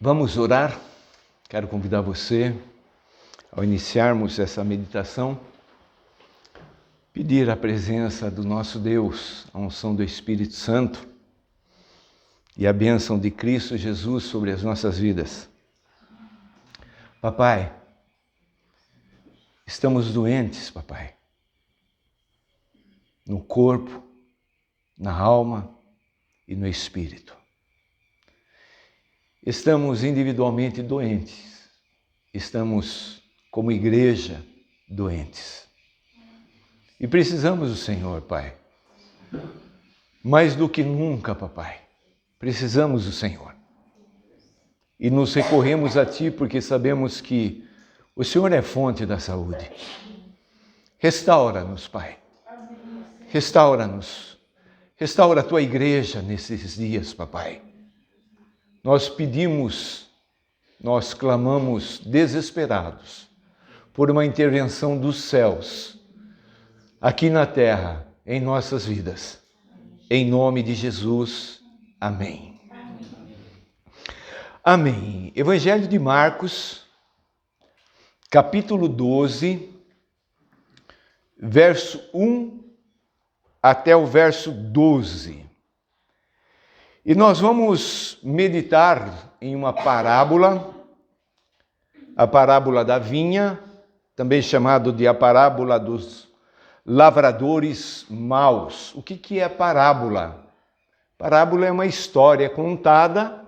Vamos orar? Quero convidar você, ao iniciarmos essa meditação, pedir a presença do nosso Deus, a unção do Espírito Santo e a bênção de Cristo Jesus sobre as nossas vidas. Papai, estamos doentes, papai, no corpo, na alma e no espírito. Estamos individualmente doentes, estamos como igreja doentes. E precisamos do Senhor, Pai. Mais do que nunca, papai, precisamos do Senhor. E nos recorremos a Ti porque sabemos que o Senhor é fonte da saúde. Restaura-nos, Pai. Restaura-nos. Restaura a Tua igreja nesses dias, papai. Nós pedimos, nós clamamos desesperados por uma intervenção dos céus, aqui na terra, em nossas vidas. Em nome de Jesus, amém. Amém. Evangelho de Marcos, capítulo 12, verso 1 até o verso 12. E nós vamos meditar em uma parábola, a parábola da vinha, também chamado de a parábola dos lavradores maus. O que é parábola? Parábola é uma história contada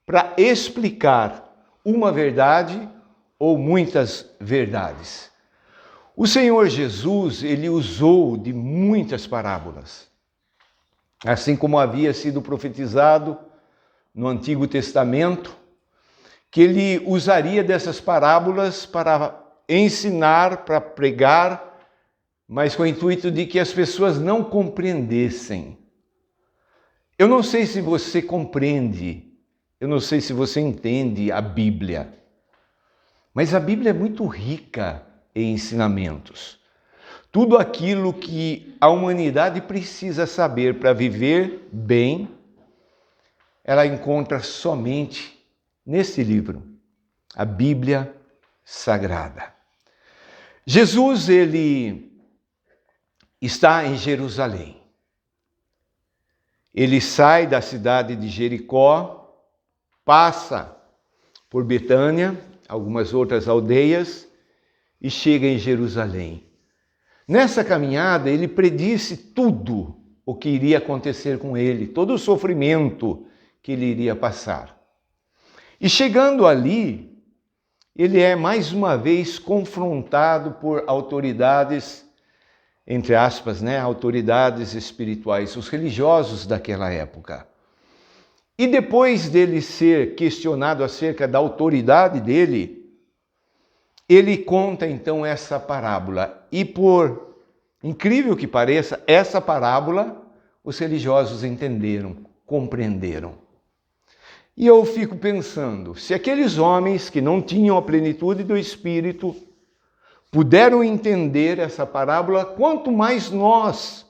para explicar uma verdade ou muitas verdades. O Senhor Jesus, ele usou de muitas parábolas. Assim como havia sido profetizado no Antigo Testamento, que ele usaria dessas parábolas para ensinar, para pregar, mas com o intuito de que as pessoas não compreendessem. Eu não sei se você compreende, eu não sei se você entende a Bíblia, mas a Bíblia é muito rica em ensinamentos. Tudo aquilo que a humanidade precisa saber para viver bem, ela encontra somente nesse livro, a Bíblia Sagrada. Jesus, ele está em Jerusalém. Ele sai da cidade de Jericó, passa por Betânia, algumas outras aldeias, e chega em Jerusalém. Nessa caminhada, ele predisse tudo o que iria acontecer com ele, todo o sofrimento que ele iria passar. E chegando ali, ele é mais uma vez confrontado por autoridades, entre aspas, autoridades espirituais, os religiosos daquela época. E depois dele ser questionado acerca da autoridade dele, ele conta então essa parábola. E por incrível que pareça, essa parábola os religiosos entenderam, compreenderam. E eu fico pensando, se aqueles homens que não tinham a plenitude do Espírito puderam entender essa parábola, quanto mais nós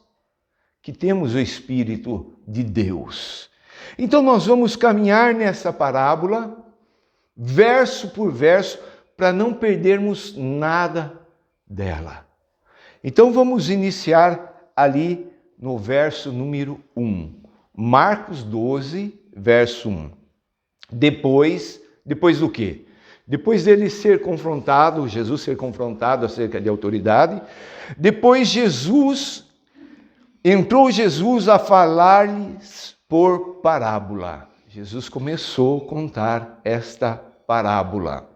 que temos o Espírito de Deus. Então nós vamos caminhar nessa parábola, verso por verso, para não perdermos nada dela. Então vamos iniciar ali no verso número 1. Marcos 12, verso 1. Depois do quê? Depois dele ser confrontado, Jesus ser confrontado acerca de autoridade, depois entrou Jesus a falar-lhes por parábola. Jesus começou a contar esta parábola.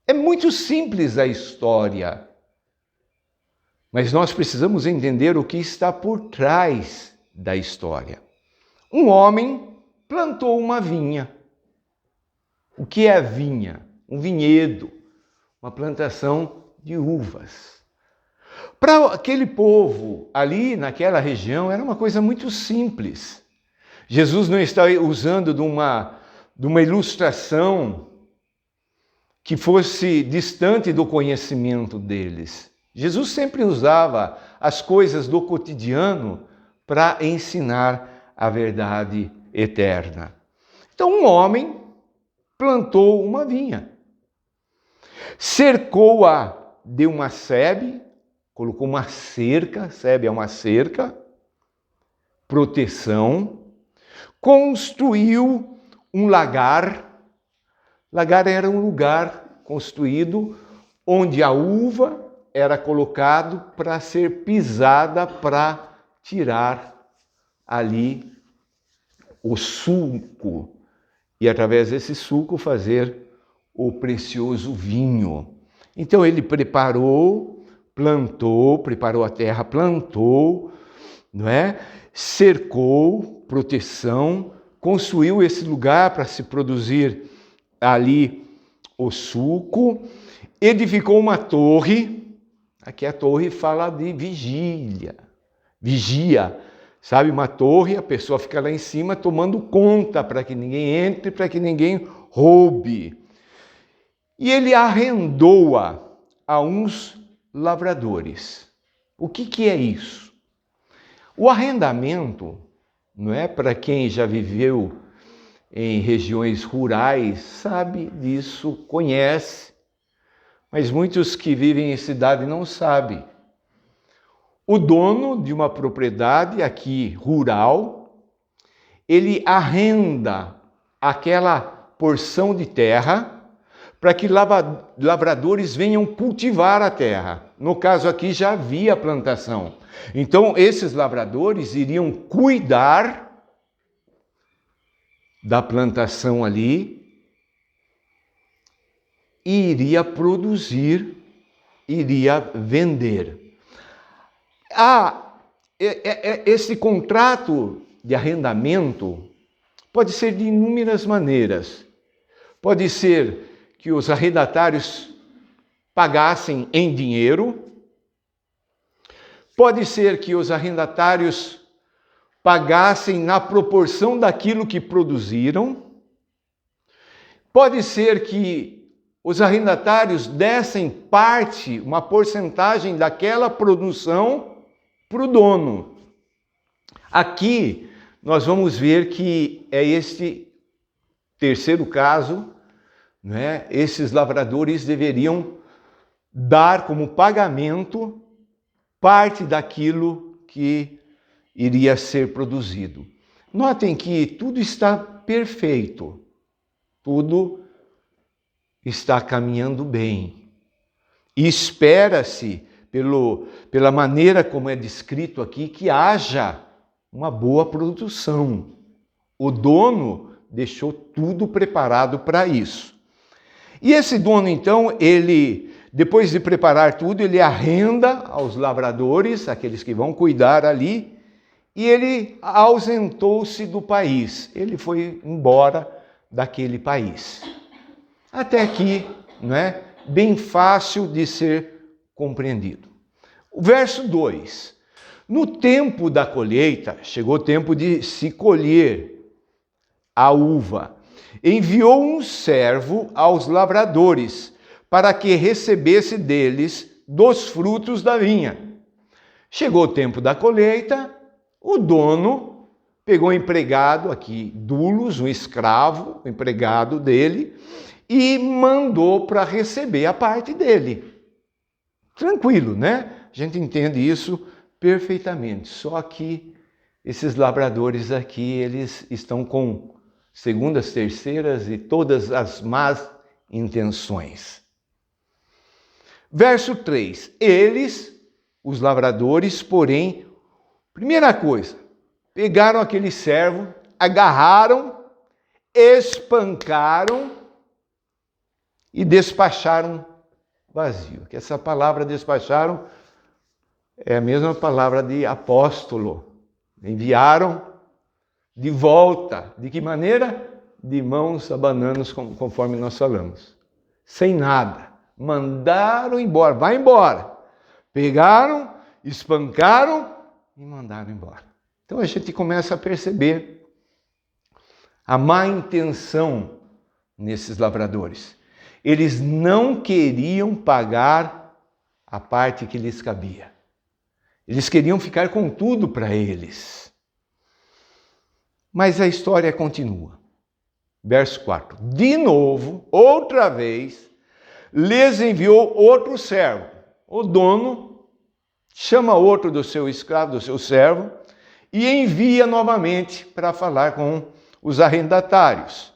É muito simples a história, mas nós precisamos entender o que está por trás da história. Um homem plantou uma vinha. O que é a vinha? Um vinhedo, uma plantação de uvas. Para aquele povo ali naquela região era uma coisa muito simples. Jesus não está usando de uma ilustração que fosse distante do conhecimento deles. Jesus sempre usava as coisas do cotidiano para ensinar a verdade eterna. Então, um homem plantou uma vinha. Cercou-a de uma sebe, colocou uma cerca, sebe é uma cerca, proteção, construiu um lagar. Lagar era um lugar construído onde a uva era colocado para ser pisada para tirar ali o suco e através desse suco fazer o precioso vinho. Então ele preparou a terra, plantou, não é? Cercou, proteção, construiu esse lugar para se produzir ali o suco, edificou uma torre. Aqui a torre fala de vigia, sabe? Uma torre, a pessoa fica lá em cima tomando conta para que ninguém entre, para que ninguém roube. E ele arrendou-a a uns lavradores. O que é isso? O arrendamento, não é? Para quem já viveu em regiões rurais, sabe disso, conhece, mas muitos que vivem em cidade não sabem. O dono de uma propriedade aqui rural, ele arrenda aquela porção de terra para que lavradores venham cultivar a terra. No caso aqui já havia plantação. Então esses lavradores iriam cuidar da plantação ali e iria produzir, iria vender. Esse contrato de arrendamento pode ser de inúmeras maneiras. Pode ser que os arrendatários pagassem em dinheiro, pode ser que os arrendatários pagassem na proporção daquilo que produziram, pode ser que os arrendatários dessem parte, uma porcentagem daquela produção para o dono. Aqui nós vamos ver que é este terceiro caso, né? Esses lavradores deveriam dar como pagamento parte daquilo que iria ser produzido. Notem que tudo está perfeito, tudo está caminhando bem. E espera-se, pela maneira como é descrito aqui, que haja uma boa produção. O dono deixou tudo preparado para isso. E esse dono, então, ele, depois de preparar tudo, ele arrenda aos lavradores, aqueles que vão cuidar ali, e ele ausentou-se do país. Ele foi embora daquele país. Até aqui, não é? Bem fácil de ser compreendido. O verso 2. No tempo da colheita, chegou o tempo de se colher a uva. Enviou um servo aos lavradores para que recebesse deles dos frutos da vinha. Chegou o tempo da colheita, o dono pegou o empregado aqui, dulos, um escravo, o empregado dele, e mandou para receber a parte dele. Tranquilo, né? A gente entende isso perfeitamente. Só que esses lavradores aqui, eles estão com segundas, terceiras e todas as más intenções. Verso 3. Eles, os lavradores, porém, primeira coisa, pegaram aquele servo, agarraram, espancaram e despacharam vazio. Que essa palavra despacharam é a mesma palavra de apóstolo. Enviaram de volta. De que maneira? De mãos abanadas, conforme nós falamos. Sem nada. Mandaram embora. Vai embora. Pegaram, espancaram e mandaram embora. Então a gente começa a perceber a má intenção nesses lavradores. Eles não queriam pagar a parte que lhes cabia. Eles queriam ficar com tudo para eles. Mas a história continua. Verso 4. De novo, outra vez, lhes enviou outro servo. O dono chama outro do seu escravo, do seu servo, e envia novamente para falar com os arrendatários.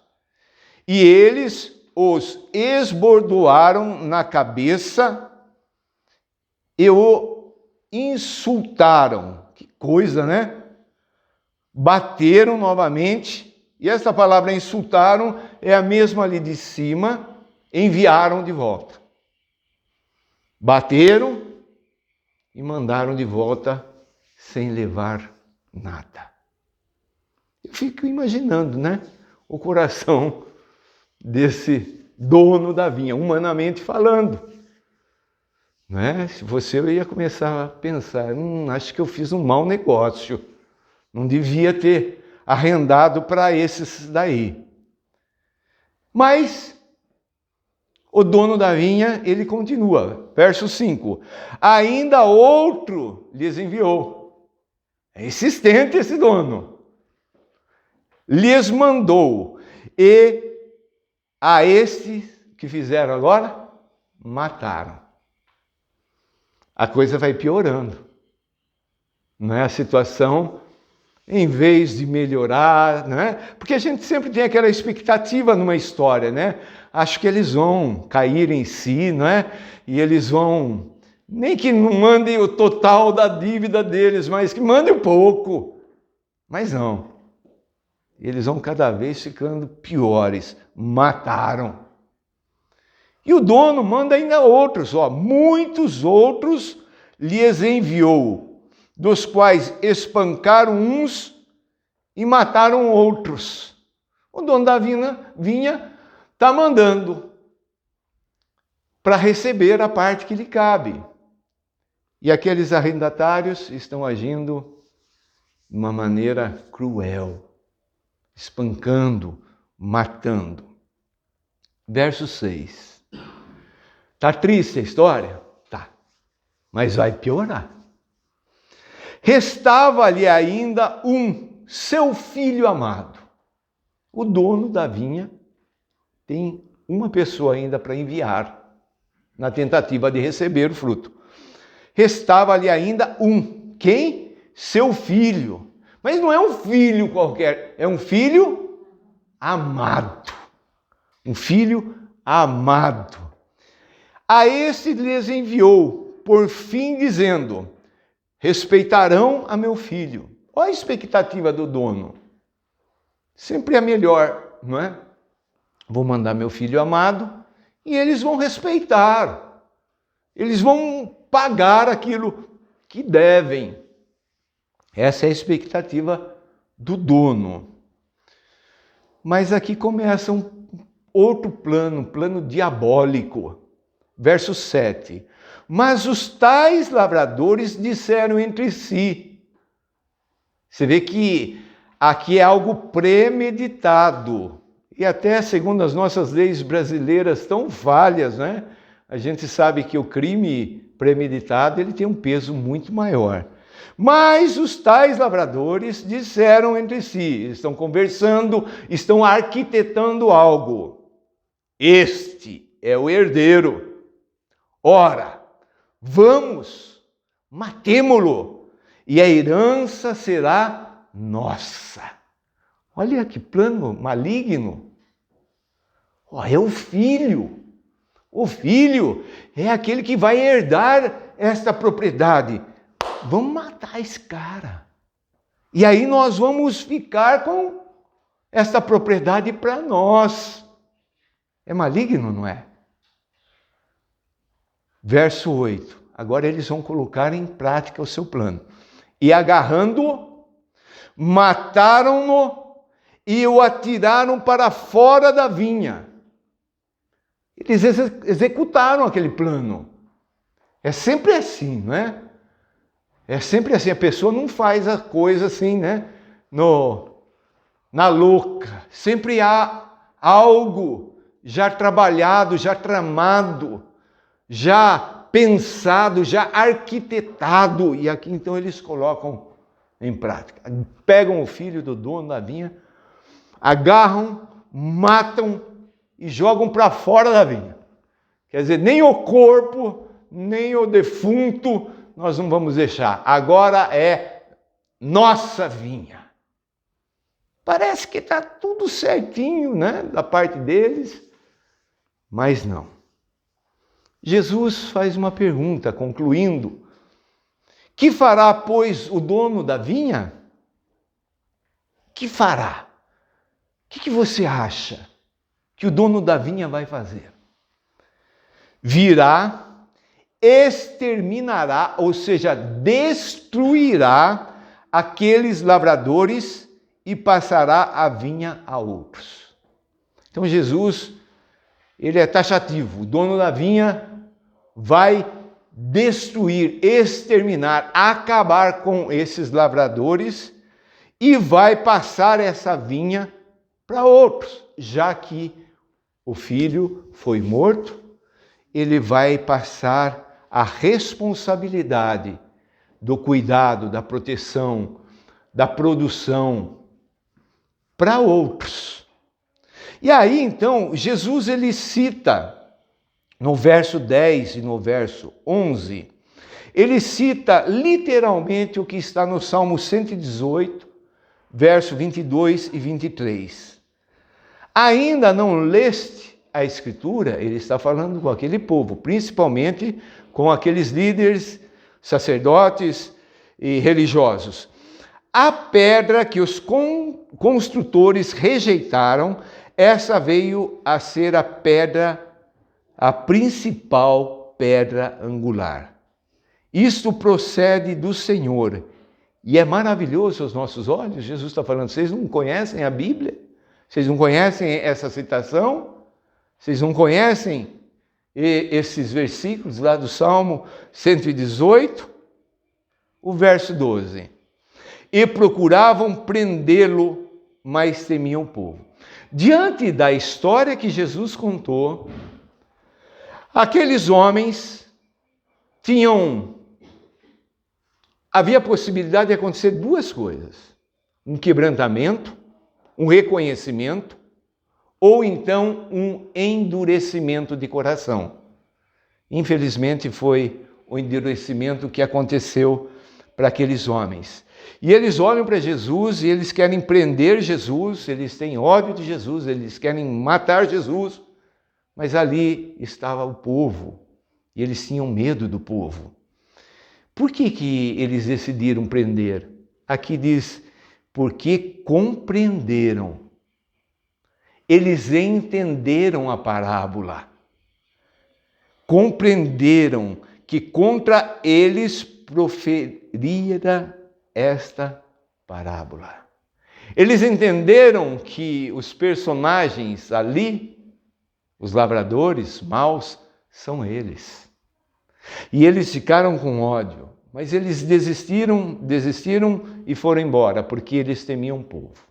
E eles os esbordoaram na cabeça e o insultaram. Que coisa, né? Bateram novamente. E essa palavra insultaram é a mesma ali de cima, enviaram de volta. Bateram e mandaram de volta sem levar nada. Eu fico imaginando, né? O coração desse dono da vinha, humanamente falando. Né? Se você ia começar a pensar, acho que eu fiz um mau negócio. Não devia ter arrendado para esses daí. Mas o dono da vinha, ele continua. Verso 5. Ainda outro lhes enviou. É insistente esse dono. Lhes mandou. E a este que fizeram agora, mataram. A coisa vai piorando. Não é a situação... Em vez de melhorar, né? Porque a gente sempre tem aquela expectativa numa história, né? Acho que eles vão cair em si, não é? E eles vão, nem que não mandem o total da dívida deles, mas que mandem um pouco. Mas não. Eles vão cada vez ficando piores. Mataram. E o dono manda ainda outros, muitos outros lhes enviou, dos quais espancaram uns e mataram outros. O dono da vinha está mandando para receber a parte que lhe cabe. E aqueles arrendatários estão agindo de uma maneira cruel, espancando, matando. Verso 6. Está triste a história? Tá. Mas vai piorar. Restava-lhe ainda seu filho amado. O dono da vinha tem uma pessoa ainda para enviar, na tentativa de receber o fruto. Restava-lhe ainda quem? Seu filho. Mas não é um filho qualquer, é um filho amado. Um filho amado. A esse lhes enviou, por fim dizendo: respeitarão a meu filho. Olha a expectativa do dono. Sempre é melhor, não é? Vou mandar meu filho amado e eles vão respeitar. Eles vão pagar aquilo que devem. Essa é a expectativa do dono. Mas aqui começa outro plano, um plano diabólico. Verso 7. Mas os tais lavradores disseram entre si. Você vê que aqui é algo premeditado. E até segundo as nossas leis brasileiras tão falhas, né? A gente sabe que o crime premeditado ele tem um peso muito maior. Mas os tais lavradores disseram entre si, estão conversando, estão arquitetando algo. Este é o herdeiro. Ora, vamos, matemo-lo, e a herança será nossa. Olha que plano maligno. É o filho. O filho é aquele que vai herdar esta propriedade. Vamos matar esse cara. E aí nós vamos ficar com esta propriedade para nós. É maligno, não é? Verso 8. Agora eles vão colocar em prática o seu plano. E agarrando-o, mataram-no e o atiraram para fora da vinha. Eles executaram aquele plano. É sempre assim, não é? É sempre assim. A pessoa não faz a coisa assim, né? Na louca. Sempre há algo já trabalhado, já tramado, já pensado, já arquitetado. E aqui então eles colocam em prática. Pegam o filho do dono da vinha, agarram, matam e jogam para fora da vinha. Quer dizer, nem o corpo, nem o defunto nós não vamos deixar. Agora é nossa vinha. Parece que está tudo certinho, né, da parte deles, mas não. Jesus faz uma pergunta, concluindo: que fará, pois, o dono da vinha? Que fará? O que você acha que o dono da vinha vai fazer? Virá, exterminará, ou seja, destruirá aqueles lavradores e passará a vinha a outros. Então Jesus, ele é taxativo. O dono da vinha vai destruir, exterminar, acabar com esses lavradores e vai passar essa vinha para outros. Já que o filho foi morto, ele vai passar a responsabilidade do cuidado, da proteção, da produção para outros. E aí, então, Jesus ele cita no verso 10 e no verso 11, ele cita literalmente o que está no Salmo 118, verso 22 e 23. Ainda não leste a Escritura? Ele está falando com aquele povo, principalmente com aqueles líderes, sacerdotes e religiosos. A pedra que os construtores rejeitaram, essa veio a ser a principal pedra angular. Isto procede do Senhor e é maravilhoso aos nossos olhos. Jesus está falando: vocês não conhecem a Bíblia? Vocês não conhecem essa citação? Vocês não conhecem esses versículos lá do Salmo 118? O verso 12. E procuravam prendê-lo, mas temiam o povo. Diante da história que Jesus contou, aqueles homens havia a possibilidade de acontecer duas coisas: um quebrantamento, um reconhecimento, ou então um endurecimento de coração. Infelizmente foi o endurecimento que aconteceu para aqueles homens. E eles olham para Jesus e eles querem prender Jesus, eles têm ódio de Jesus, eles querem matar Jesus, mas ali estava o povo e eles tinham medo do povo. Por que eles decidiram prender? Aqui diz: porque compreenderam. Eles entenderam a parábola. Compreenderam que contra eles proferira esta parábola. Eles entenderam que os personagens ali, os lavradores maus, são eles. E eles ficaram com ódio, mas eles desistiram e foram embora, porque eles temiam o povo.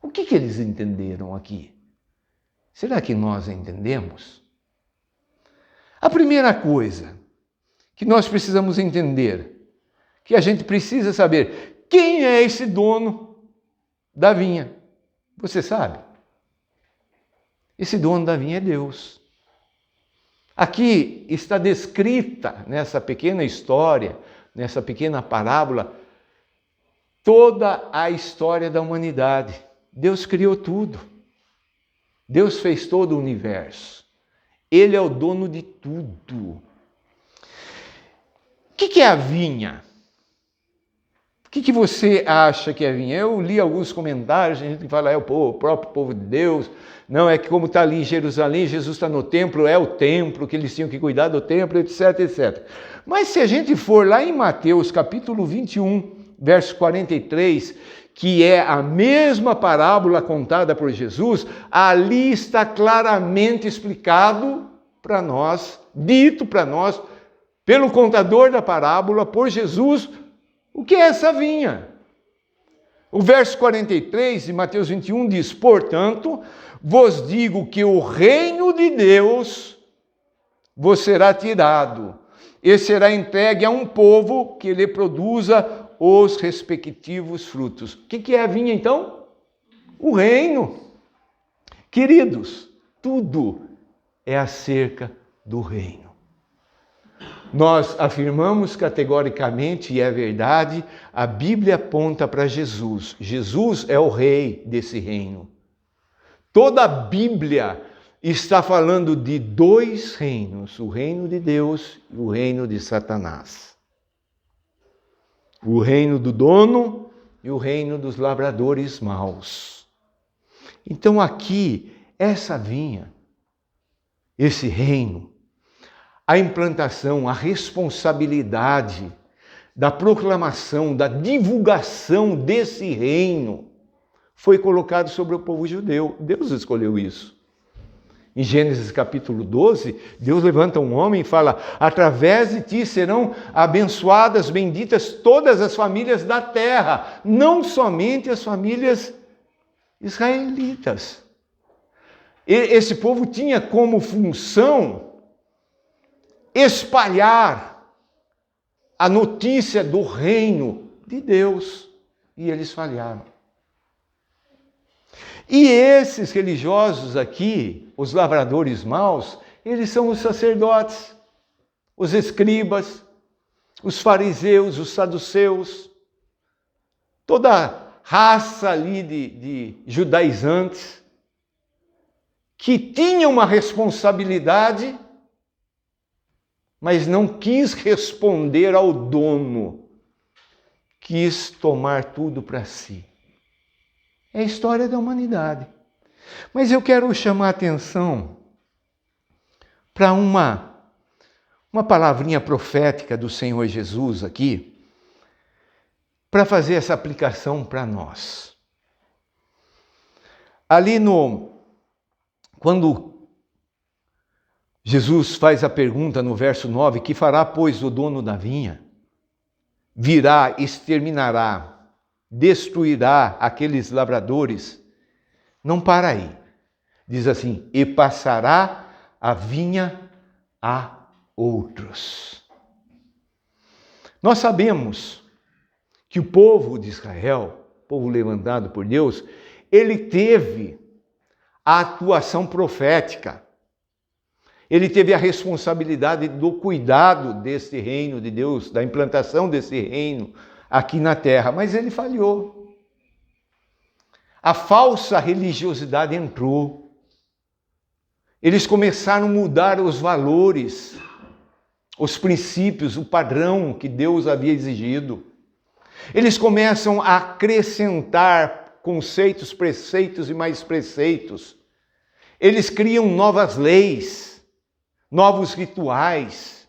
O que eles entenderam aqui? Será que nós entendemos? A primeira coisa que nós precisamos entender, que a gente precisa saber: quem é esse dono da vinha? Você sabe? Esse dono da vinha é Deus. Aqui está descrita, nessa pequena história, nessa pequena parábola, toda a história da humanidade. Deus criou tudo. Deus fez todo o universo. Ele é o dono de tudo. O que é a vinha? O que você acha que é a vinha? Eu li alguns comentários, a gente fala: é o próprio povo de Deus. Não, é que como está ali em Jerusalém, Jesus está no templo, é o templo, que eles tinham que cuidar do templo, etc, etc. Mas se a gente for lá em Mateus, capítulo 21, verso 43, que é a mesma parábola contada por Jesus, ali está claramente explicado para nós, dito para nós, pelo contador da parábola, por Jesus, o que é essa vinha. O verso 43 de Mateus 21 diz: portanto, vos digo que o reino de Deus vos será tirado e será entregue a um povo que lhe produza os respectivos frutos. O que é a vinha, então? O reino. Queridos, tudo é acerca do reino. Nós afirmamos categoricamente, e é verdade, a Bíblia aponta para Jesus. Jesus é o rei desse reino. Toda a Bíblia está falando de dois reinos, o reino de Deus e o reino de Satanás. O reino do dono e o reino dos lavradores maus. Então aqui, essa vinha, esse reino, a implantação, a responsabilidade da proclamação, da divulgação desse reino foi colocado sobre o povo judeu. Deus escolheu isso. Em Gênesis capítulo 12, Deus levanta um homem e fala: através de ti serão abençoadas, benditas todas as famílias da terra, não somente as famílias israelitas. Esse povo tinha como função espalhar a notícia do reino de Deus. E eles falharam. E esses religiosos aqui, os lavradores maus, eles são os sacerdotes, os escribas, os fariseus, os saduceus, toda a raça ali de judaizantes, que tinha uma responsabilidade, mas não quis responder ao dono, quis tomar tudo para si. É a história da humanidade. Mas eu quero chamar a atenção para uma palavrinha profética do Senhor Jesus aqui, para fazer essa aplicação para nós. Ali quando Jesus faz a pergunta no verso 9, que fará, pois, o dono da vinha? Virá, exterminará, destruirá aqueles lavradores? Não para aí. Diz assim, e passará a vinha a outros. Nós sabemos que o povo de Israel, povo levantado por Deus, ele teve a atuação profética. Ele teve a responsabilidade do cuidado desse reino de Deus, da implantação desse reino aqui na terra, mas ele falhou. A falsa religiosidade entrou. Eles começaram a mudar os valores, os princípios, o padrão que Deus havia exigido. Eles começam a acrescentar conceitos, preceitos e mais preceitos. Eles criam novas leis, novos rituais,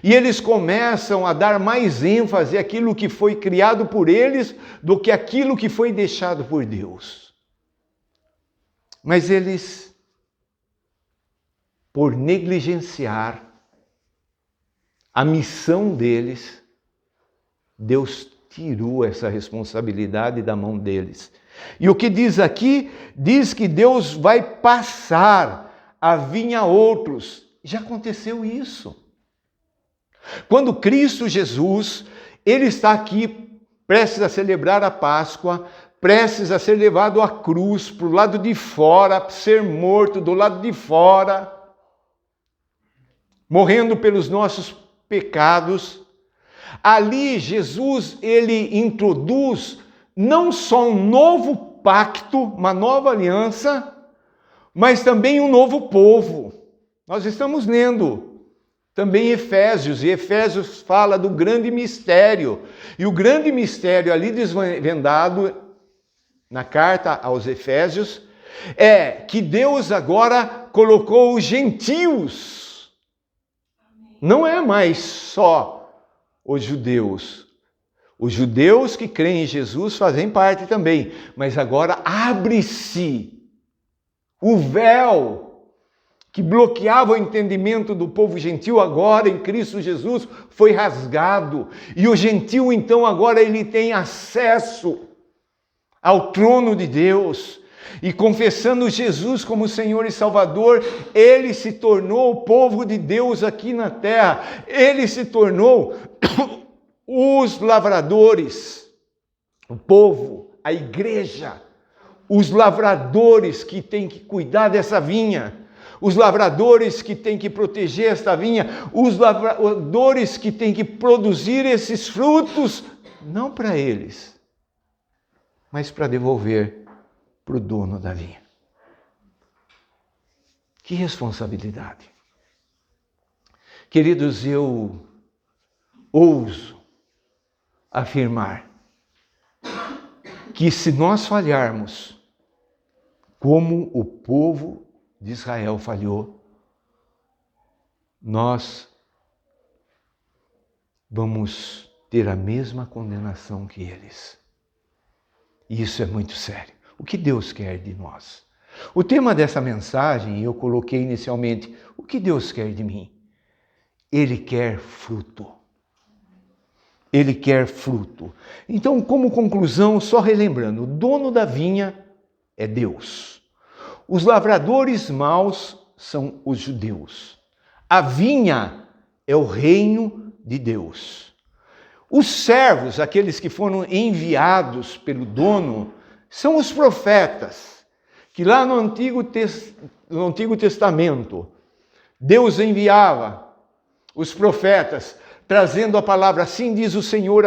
e eles começam a dar mais ênfase àquilo que foi criado por eles do que aquilo que foi deixado por Deus. Mas eles, por negligenciar a missão deles, Deus tirou essa responsabilidade da mão deles. E o que diz aqui? Diz que Deus vai passar a vinha a outros. Já aconteceu isso. Quando Cristo Jesus, ele está aqui prestes a celebrar a Páscoa, prestes a ser levado à cruz, para o lado de fora, ser morto do lado de fora, morrendo pelos nossos pecados. Ali Jesus, ele introduz não só um novo pacto, uma nova aliança, mas também um novo povo. Nós estamos lendo também Efésios, e Efésios fala do grande mistério. E o grande mistério ali desvendado na carta aos Efésios é que Deus agora colocou os gentios. Não é mais só os judeus. Os judeus que creem em Jesus fazem parte também, mas agora abre-se o véu que bloqueava o entendimento do povo gentil, agora em Cristo Jesus foi rasgado. E o gentil então agora ele tem acesso ao trono de Deus. E confessando Jesus como Senhor e Salvador, ele se tornou o povo de Deus aqui na terra. Ele se tornou os lavradores, o povo, a igreja, os lavradores que têm que cuidar dessa vinha, os lavradores que têm que proteger esta vinha, os lavradores que têm que produzir esses frutos, não para eles, mas para devolver para o dono da vinha. Que responsabilidade. Queridos, eu ouso afirmar que se nós falharmos, como o povo de Israel falhou, nós vamos ter a mesma condenação que eles. E isso é muito sério. O que Deus quer de nós? O tema dessa mensagem, eu coloquei inicialmente, o que Deus quer de mim? Ele quer fruto. Ele quer fruto. Então, como conclusão, só relembrando, o dono da vinha é Deus. Os lavradores maus são os judeus. A vinha é o reino de Deus. Os servos, aqueles que foram enviados pelo dono, são os profetas, que lá no Antigo Testamento, Deus enviava os profetas, trazendo a palavra, assim diz o Senhor,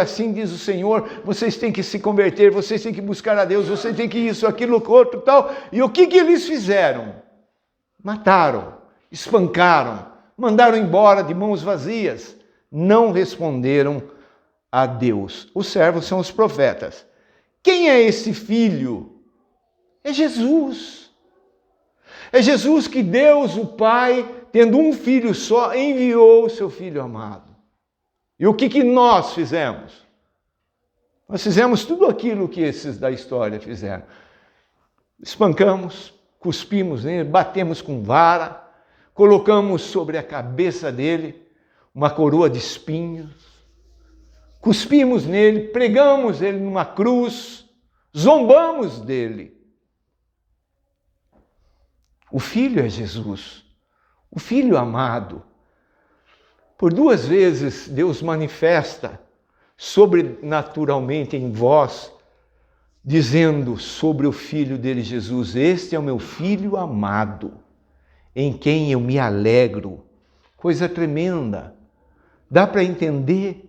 vocês têm que se converter, vocês têm que buscar a Deus, vocês têm que isso, aquilo, outro, tal. E o que eles fizeram? Mataram, espancaram, mandaram embora de mãos vazias, não responderam a Deus. Os servos são os profetas. Quem é esse filho? É Jesus. É Jesus que Deus, o Pai, tendo um filho só, enviou o seu Filho amado. E o que nós fizemos? Nós fizemos tudo aquilo que esses da história fizeram. Espancamos, cuspimos nele, batemos com vara, colocamos sobre a cabeça dele uma coroa de espinhos, cuspimos nele, pregamos ele numa cruz, zombamos dele. O Filho é Jesus, o Filho amado. Por 2 vezes Deus manifesta sobrenaturalmente em vós, dizendo sobre o Filho dele Jesus, este é o meu Filho amado, em quem eu me alegro. Coisa tremenda. Dá para entender?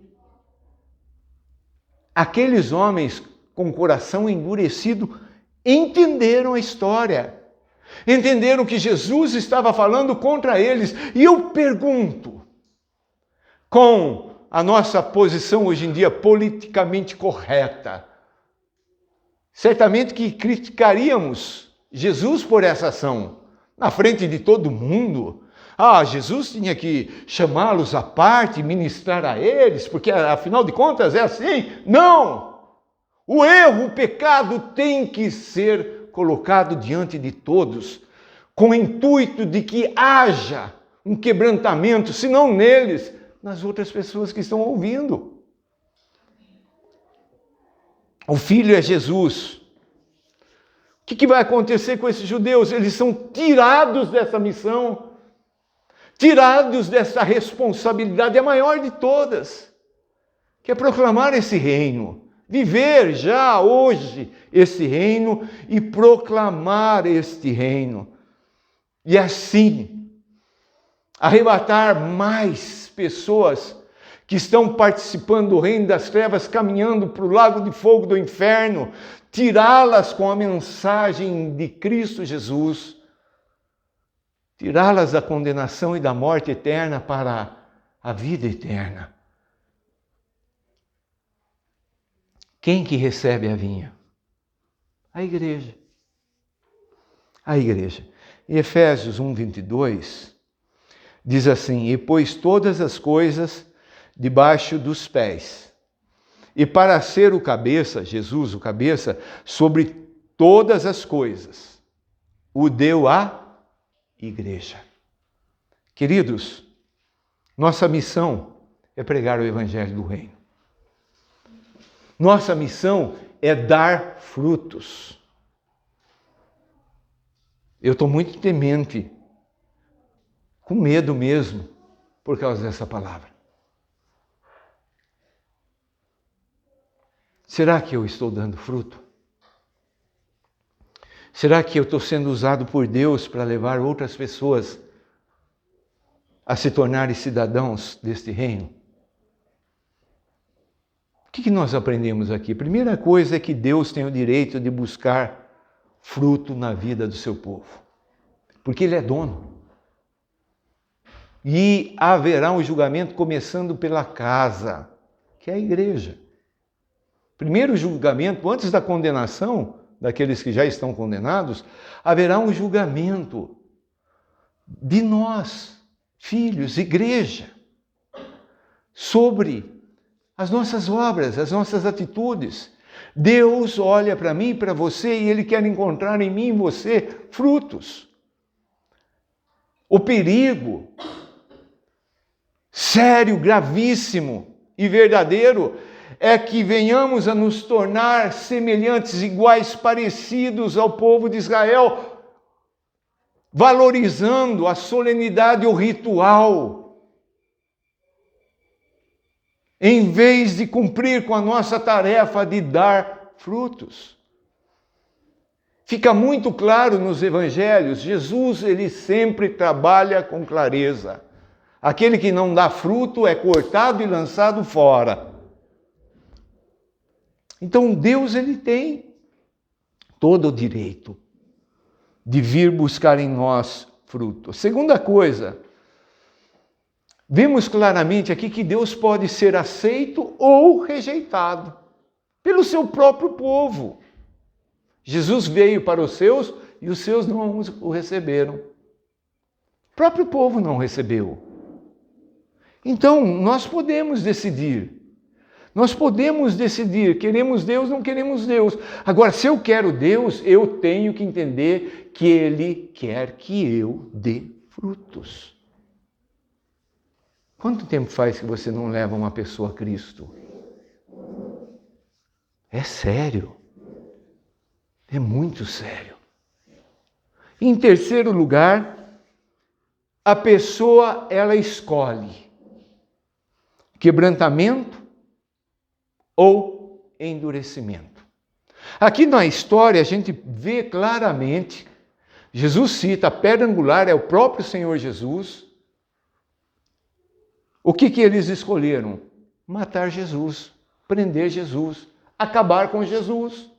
Aqueles homens com o coração endurecido entenderam a história. Entenderam que Jesus estava falando contra eles. E eu pergunto, com a nossa posição hoje em dia politicamente correta, certamente que criticaríamos Jesus por essa ação, na frente de todo mundo. Jesus tinha que chamá-los à parte, ministrar a eles, porque afinal de contas é assim. Não! O erro, o pecado tem que ser colocado diante de todos, com o intuito de que haja um quebrantamento, se não neles, nas outras pessoas que estão ouvindo. O Filho é Jesus. O que vai acontecer com esses judeus? Eles são tirados dessa missão, tirados dessa responsabilidade, a maior de todas, que é proclamar esse reino, viver já hoje esse reino e proclamar este reino. E assim, arrebatar mais pessoas que estão participando do reino das trevas, caminhando para o lago de fogo do inferno, tirá-las com a mensagem de Cristo Jesus, tirá-las da condenação e da morte eterna para a vida eterna. Quem que recebe a vinha? A igreja. A igreja. Em Efésios 1:22, diz assim, e pôs todas as coisas debaixo dos pés, e para ser o cabeça, Jesus o cabeça, sobre todas as coisas, o deu à igreja. Queridos, nossa missão é pregar o evangelho do reino. Nossa missão é dar frutos. Eu estou muito temente, com medo mesmo, por causa dessa palavra. Será que eu estou dando fruto? Será que eu estou sendo usado por Deus para levar outras pessoas a se tornarem cidadãos deste reino? O que nós aprendemos aqui? Primeira coisa é que Deus tem o direito de buscar fruto na vida do seu povo, porque Ele é dono. E haverá um julgamento começando pela casa, que é a igreja. Primeiro julgamento, antes da condenação daqueles que já estão condenados, haverá um julgamento de nós, filhos, igreja, sobre as nossas obras, as nossas atitudes. Deus olha para mim e para você e Ele quer encontrar em mim e em você frutos. O perigo sério, gravíssimo e verdadeiro é que venhamos a nos tornar semelhantes, iguais, parecidos ao povo de Israel, valorizando a solenidade e o ritual, em vez de cumprir com a nossa tarefa de dar frutos. Fica muito claro nos evangelhos, Jesus ele sempre trabalha com clareza. Aquele que não dá fruto é cortado e lançado fora. Então Deus ele tem todo o direito de vir buscar em nós fruto. Segunda coisa, vemos claramente aqui que Deus pode ser aceito ou rejeitado pelo seu próprio povo. Jesus veio para os seus e os seus não o receberam. O próprio povo não recebeu. Então, nós podemos decidir. Nós podemos decidir, queremos Deus, não queremos Deus. Agora, se eu quero Deus, eu tenho que entender que Ele quer que eu dê frutos. Quanto tempo faz que você não leva uma pessoa a Cristo? É sério. É muito sério. Em terceiro lugar, a pessoa, ela escolhe quebrantamento ou endurecimento. Aqui na história a gente vê claramente, Jesus cita, a pedra angular é o próprio Senhor Jesus. O que eles escolheram? Matar Jesus, prender Jesus, acabar com Jesus.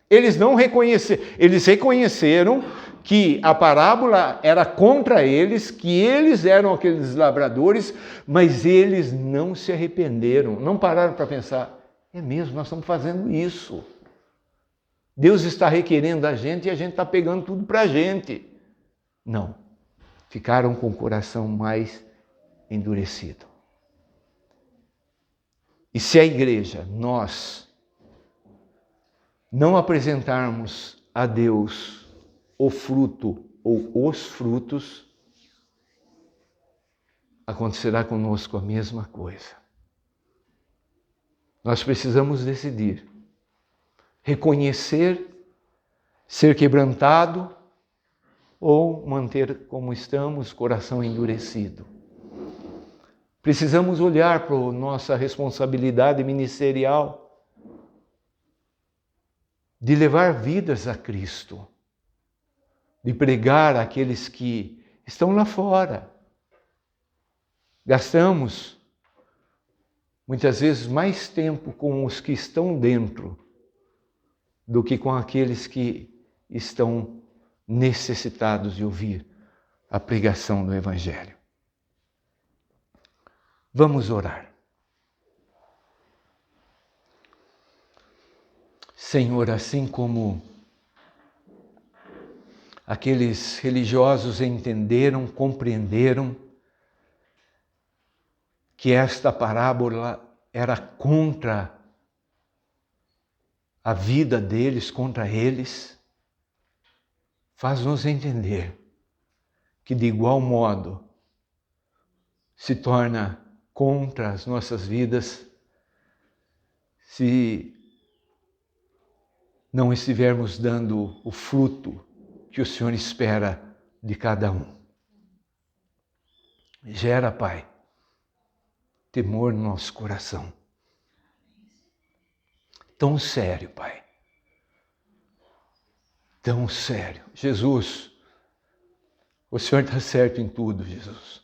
Eles reconheceram que a parábola era contra eles, que eles eram aqueles lavradores, mas eles não se arrependeram, não pararam para pensar, é mesmo, nós estamos fazendo isso. Deus está requerendo da gente e a gente está pegando tudo para a gente. Não, ficaram com o coração mais endurecido. E se a igreja, nós, não apresentarmos a Deus o fruto ou os frutos, acontecerá conosco a mesma coisa. Nós precisamos decidir, reconhecer, ser quebrantado ou manter como estamos, coração endurecido. Precisamos olhar para a nossa responsabilidade ministerial de levar vidas a Cristo, de pregar àqueles que estão lá fora. Gastamos, muitas vezes, mais tempo com os que estão dentro do que com aqueles que estão necessitados de ouvir a pregação do Evangelho. Vamos orar. Senhor, assim como aqueles religiosos entenderam, compreenderam que esta parábola era contra a vida deles, contra eles, faz-nos entender que de igual modo se torna contra as nossas vidas se não estivermos dando o fruto que o Senhor espera de cada um. Gera, Pai, temor no nosso coração. Tão sério, Pai. tão sério. Jesus, o Senhor está certo em tudo, Jesus.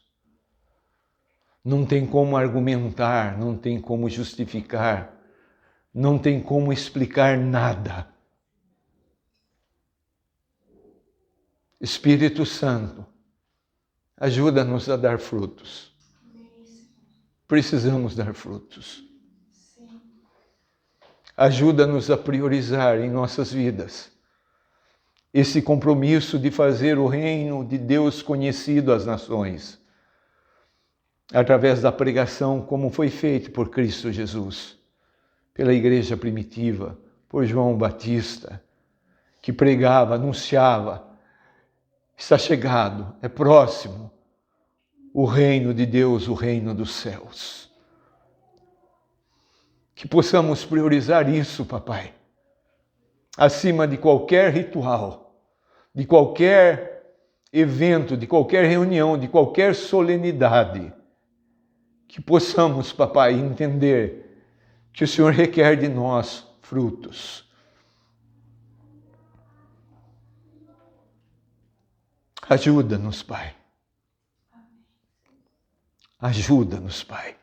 Não tem como argumentar, não tem como justificar, não tem como explicar nada. Espírito Santo, ajuda-nos a dar frutos. Precisamos dar frutos. Ajuda-nos a priorizar em nossas vidas esse compromisso de fazer o reino de Deus conhecido às nações, através da pregação como foi feito por Cristo Jesus, pela igreja primitiva, por João Batista, que pregava, anunciava, está chegado, é próximo, o reino de Deus, o reino dos céus. Que possamos priorizar isso, papai, acima de qualquer ritual, de qualquer evento, de qualquer reunião, de qualquer solenidade. Que possamos, papai, entender que o Senhor requer de nós frutos. Ajuda-nos, Pai. Ajuda-nos, Pai.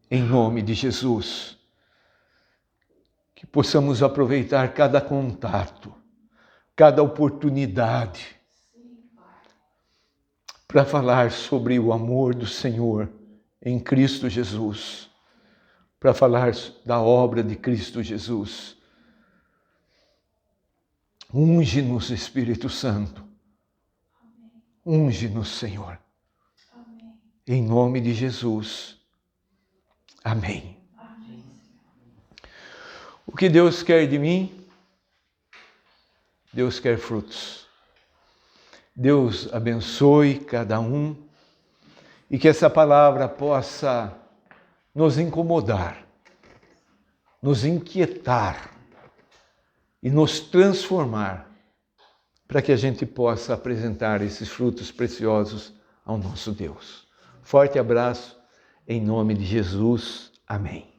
Em nome de Jesus. Que possamos aproveitar cada contato, cada oportunidade para falar sobre o amor do Senhor em Cristo Jesus, para falar da obra de Cristo Jesus. Unge-nos, Espírito Santo. Unge-nos, Senhor. Em nome de Jesus. Amém. O que Deus quer de mim? Deus quer frutos. Deus abençoe cada um e que essa palavra possa nos incomodar, nos inquietar e nos transformar para que a gente possa apresentar esses frutos preciosos ao nosso Deus. Forte abraço, em nome de Jesus. Amém.